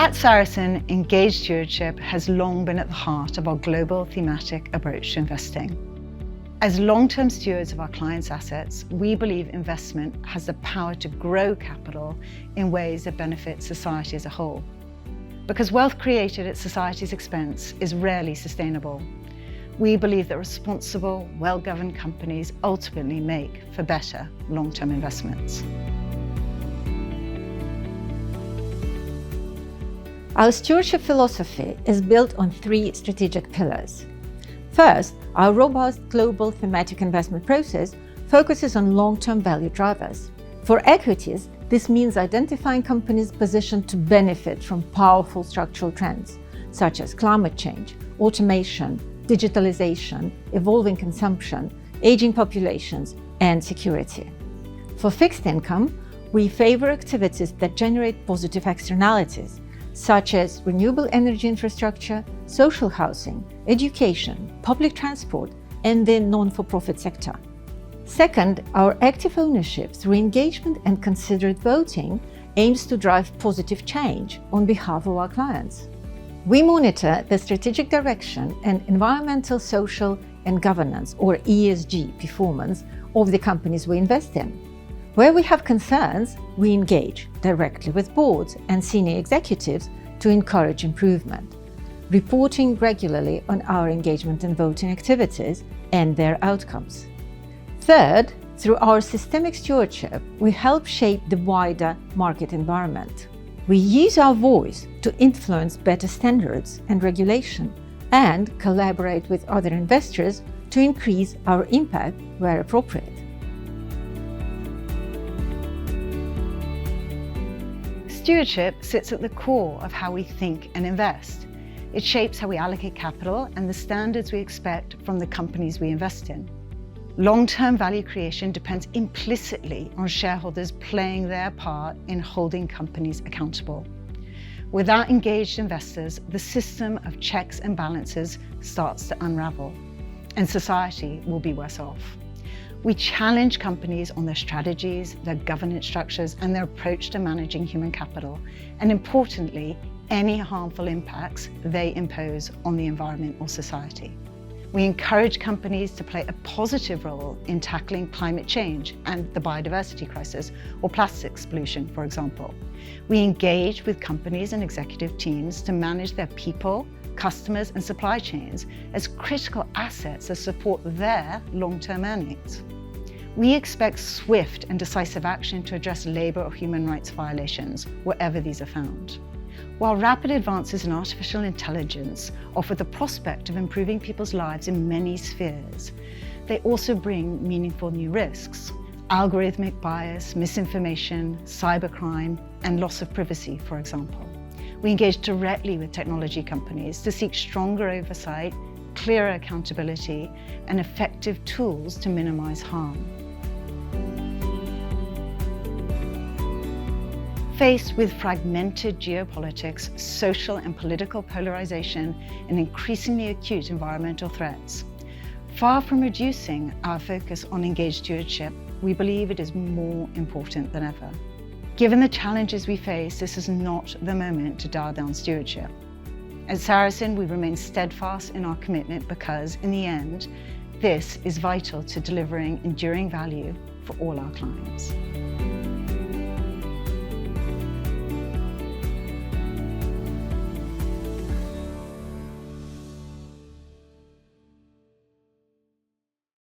At Sarasin, engaged stewardship has long been at the heart of our global thematic approach to investing. As long-term stewards of our clients' assets, we believe investment has the power to grow capital in ways that benefit society as a whole. Because wealth created at society's expense is rarely sustainable, we believe that responsible, well-governed companies ultimately make for better long-term investments. Our stewardship philosophy is built on 3 strategic pillars. First, our robust global thematic investment process focuses on long-term value drivers. For equities, this means identifying companies positioned to benefit from powerful structural trends, such as climate change, automation, digitalization, evolving consumption, aging populations, and security. For fixed income, we favor activities that generate positive externalities, such as renewable energy infrastructure, social housing, education, public transport, and the non-for-profit sector. Second, our active ownership through engagement and considered voting aims to drive positive change on behalf of our clients. We monitor the strategic direction and environmental, social, and governance, or ESG, performance of the companies we invest in. Where we have concerns, we engage directly with boards and senior executives to encourage improvement, reporting regularly on our engagement and voting activities and their outcomes. Third, through our systemic stewardship, we help shape the wider market environment. We use our voice to influence better standards and regulation and collaborate with other investors to increase our impact where appropriate. Stewardship sits at the core of how we think and invest. It shapes how we allocate capital and the standards we expect from the companies we invest in. Long-term value creation depends implicitly on shareholders playing their part in holding companies accountable. Without engaged investors, the system of checks and balances starts to unravel, and society will be worse off. We challenge companies on their strategies, their governance structures, and their approach to managing human capital, and importantly, any harmful impacts they impose on the environment or society. We encourage companies to play a positive role in tackling climate change and the biodiversity crisis, or plastics pollution, for example. We engage with companies and executive teams to manage their people, customers, and supply chains as critical assets that support their long-term earnings. We expect swift and decisive action to address labor or human rights violations, wherever these are found. While rapid advances in artificial intelligence offer the prospect of improving people's lives in many spheres, they also bring meaningful new risks: algorithmic bias, misinformation, cybercrime, and loss of privacy, for example. We engage directly with technology companies to seek stronger oversight, clearer accountability, and effective tools to minimize harm. Faced with fragmented geopolitics, social and political polarization, and increasingly acute environmental threats, far from reducing our focus on engaged stewardship, we believe it is more important than ever. Given the challenges we face, this is not the moment to dial down stewardship. At Sarasin, we remain steadfast in our commitment because, in the end, this is vital to delivering enduring value for all our clients.